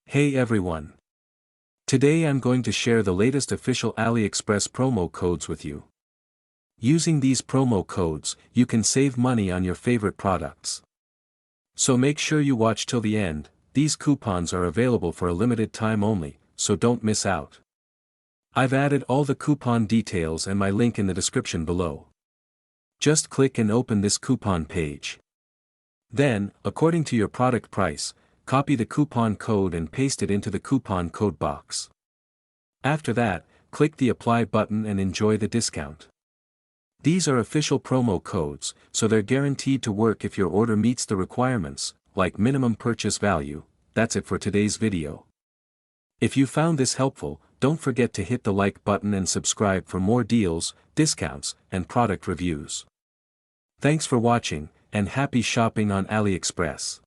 Hey everyone! Today I'm going to share the latest official AliExpress promo codes with you. Using these promo codes, you can save money on your favorite products. So make sure you watch till the end. These coupons are available for a limited time only, so don't miss out. I've added all the coupon details and my link in the description below. Just click and open this coupon page. Then, according to your product price, copy the coupon code and paste it into the coupon code box. After that, click the Apply button and enjoy the discount. These are official promo codes, so they're guaranteed to work if your order meets the requirements, like minimum purchase value. That's it for today's video. If you found this helpful, don't forget to hit the like button and subscribe for more deals, discounts, and product reviews. Thanks for watching, and happy shopping on AliExpress.